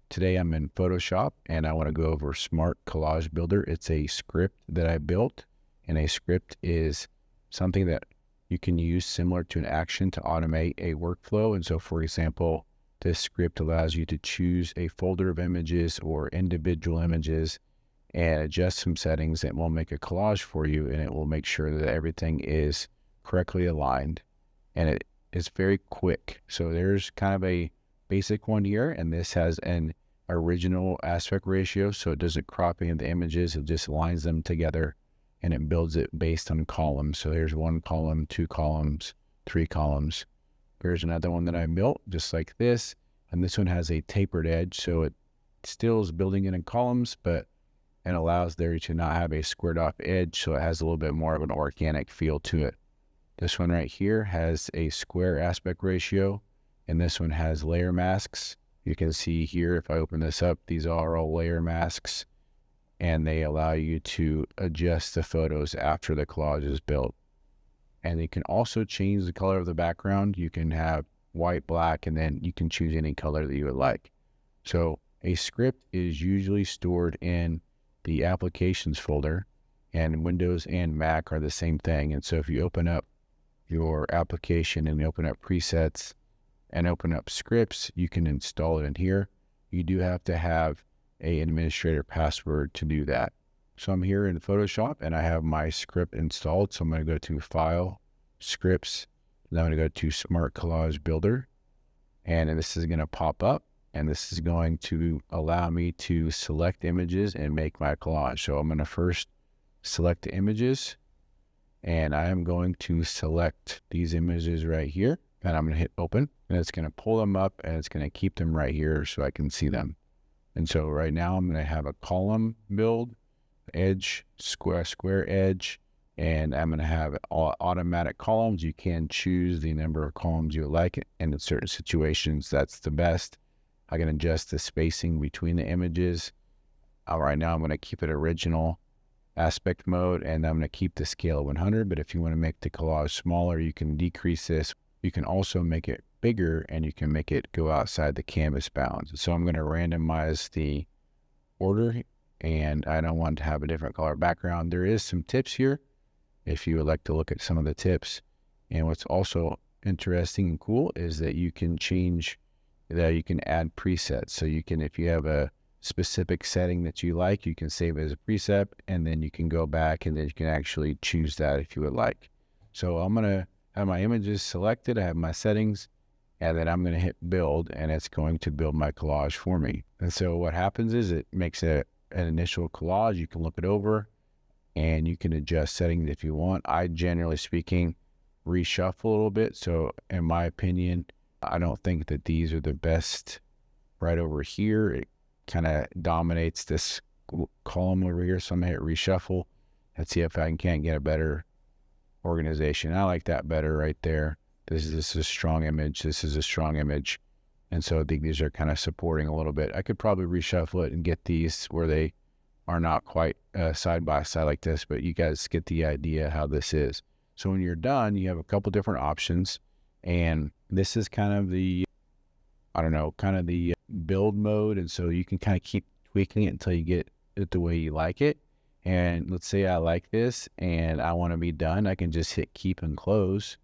Today I'm in Photoshop and I want to go over Smart Collage Builder. It's a script that I built, and a script is something that you can use similar to an action to automate a workflow. And so, for example, this script allows you to choose a folder of images or individual images and adjust some settings. It will make a collage for you, and it will make sure that everything is correctly aligned, and it is very quick. So there's kind of a basic one here, and this has an original aspect ratio, so it doesn't crop any of the images, it just aligns them together, and it builds it based on columns. So here's 1 column, 2 columns, 3 columns. Here's another one that I built just like this, and this one has a tapered edge, so it still is building it in columns, but it allows there to not have a squared off edge, so it has a little bit more of an organic feel to it. This one right here has a square aspect ratio, and this one has layer masks. You can see here, if I open this up, these are all layer masks, and they allow you to adjust the photos after the collage is built. And you can also change the color of the background. You can have white, black, and then you can choose any color that you would like. So a script is usually stored in the applications folder, and Windows and Mac are the same thing. And so if you open up your application and you open up presets and open up scripts, you can install it in here. You do have to have an administrator password to do that. So I'm here in Photoshop and I have my script installed. So I'm going to go to File, Scripts, and I'm going to go to Smart Collage Builder. And this is going to pop up, and this is going to allow me to select images and make my collage. So I'm going to first select the images, and I am going to select these images right here, and I'm going to hit open, and it's going to pull them up, and it's going to keep them right here so I can see them. And so right now I'm going to have a column build, edge, square edge, and I'm going to have automatic columns. You can choose the number of columns you like, and in certain situations that's the best. I can adjust the spacing between the images. Right now I'm going to keep it original aspect mode, and I'm going to keep the scale 100, but if you want to make the collage smaller, you can decrease this. You can also make it bigger, and you can make it go outside the canvas bounds. So I'm going to randomize the order, and I don't want to have a different color background. There is some tips here if you would like to look at some of the tips. And what's also interesting and cool is that you can add presets. So you can, if you have a specific setting that you like, you can save it as a preset, and then you can go back and then you can actually choose that if you would like. So I'm going to have my images selected, I have my settings, and then I'm going to hit build, and it's going to build my collage for me. And so what happens is it makes an initial collage. You can look it over and you can adjust settings if you want. I, generally speaking, reshuffle a little bit. So in my opinion, I don't think that these are the best right over here. It kind of dominates this column over here. So I'm going to hit reshuffle and see if I can't get a better organization. I like that better right there. This is a strong image. This is a strong image. And so I think these are kind of supporting a little bit. I could probably reshuffle it and get these where they are not quite side by side like this, but you guys get the idea how this is. So when you're done, you have a couple different options, and this is kind of the, kind of the build mode. And so you can kind of keep tweaking it until you get it the way you like it. And let's say I like this and I want to be done. I can just hit keep and close,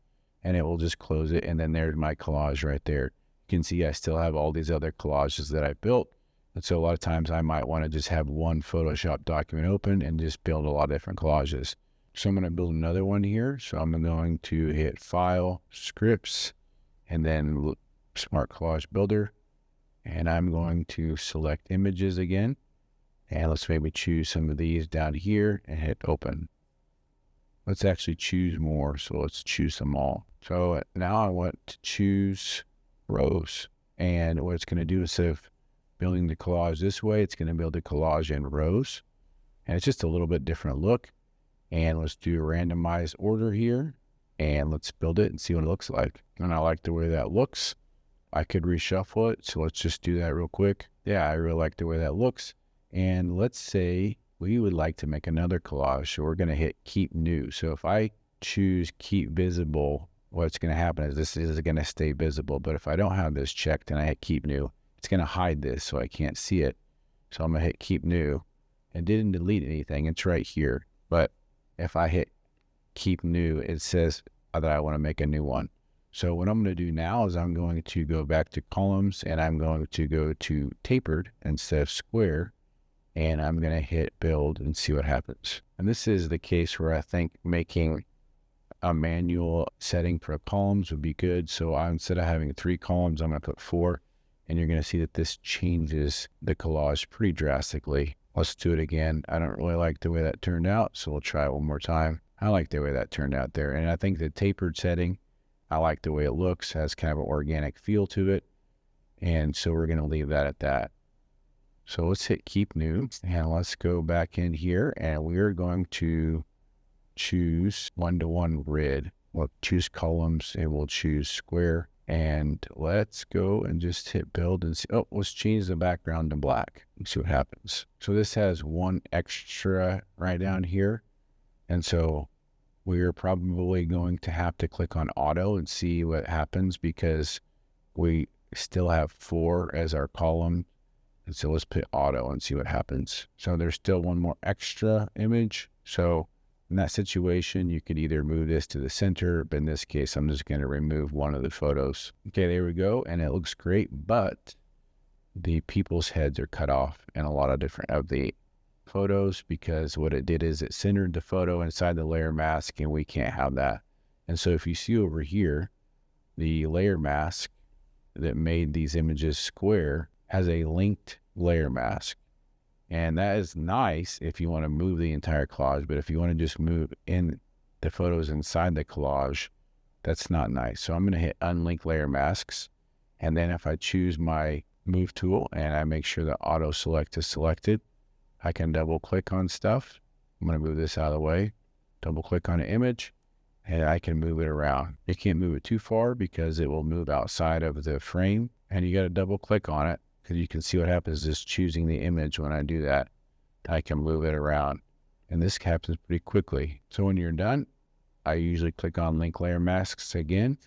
and it will just close it. And then there's my collage right there. You can see I still have all these other collages that I built. And so a lot of times I might want to just have one Photoshop document open and just build a lot of different collages. So I'm going to build another one here. So I'm going to hit File, Scripts, and then Smart Collage Builder. And I'm going to select images again. And let's maybe choose some of these down here and hit open. Let's actually choose more. So let's choose them all. So now I want to choose rows. And what it's going to do, instead of building the collage this way, it's going to build the collage in rows. And it's just a little bit different look. And let's do a randomized order here, and let's build it and see what it looks like. And I like the way that looks. I could reshuffle it, so let's just do that real quick. Yeah, I really like the way that looks. And let's say we would like to make another collage, so we're going to hit keep new. So if I choose keep visible, what's going to happen is this is going to stay visible. But if I don't have this checked and I hit keep new, it's going to hide this so I can't see it. So I'm going to hit keep new. It didn't delete anything. It's right here. But if I hit keep new, it says that I want to make a new one. So what I'm going to do now is I'm going to go back to columns, and I'm going to go to tapered instead of square, and I'm going to hit build and see what happens. And this is the case where I think making a manual setting for columns would be good. So instead of having 3 columns, I'm going to put 4, and you're going to see that this changes the collage pretty drastically. Let's do it again. I don't really like the way that turned out, so we'll try it one more time. I like the way that turned out there. And I think the tapered setting, I like the way it looks, has kind of an organic feel to it. And so we're going to leave that at that. So let's hit keep new, and let's go back in here, and we're going to choose 1-to-1 grid. We'll choose columns, and we'll choose square. And let's go and just hit build and see. Oh, let's change the background to black and see what happens. So this has 1 extra right down here. And so we're probably going to have to click on auto and see what happens, because we still have 4 as our column. And so let's put auto and see what happens. So there's still 1 more extra image. So in that situation, you could either move this to the center, but in this case, I'm just going to remove 1 of the photos. Okay, there we go. And it looks great, but the people's heads are cut off in a lot of different of the photos, because what it did is it centered the photo inside the layer mask, and we can't have that. And so if you see over here, the layer mask that made these images square has a linked layer mask. And that is nice if you want to move the entire collage, but if you want to just move in the photos inside the collage, that's not nice. So I'm going to hit unlink layer masks. And then if I choose my move tool and I make sure that auto select is selected, I can double click on stuff. I'm going to move this out of the way, double click on an image, and I can move it around. You can't move it too far because it will move outside of the frame, and you got to double click on it, because you can see what happens is choosing the image. When I do that, I can move it around, and this happens pretty quickly. So when you're done, I usually click on link layer masks again,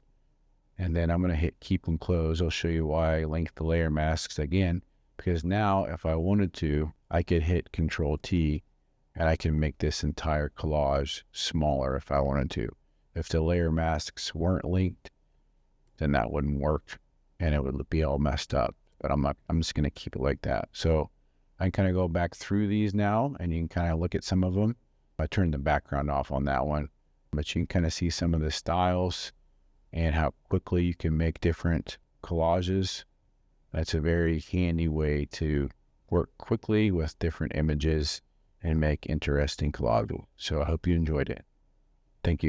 and then I'm going to hit keep and close. I'll show you why I link the layer masks again, because now if I wanted to, I could hit Control T, and I can make this entire collage smaller if I wanted to. If the layer masks weren't linked, then that wouldn't work, and it would be all messed up. But I'm just going to keep it like that. So I can kind of go back through these now, and you can kind of look at some of them. I turned the background off on that one, but you can kind of see some of the styles and how quickly you can make different collages. That's a very handy way to work quickly with different images and make interesting collages. So I hope you enjoyed it. Thank you.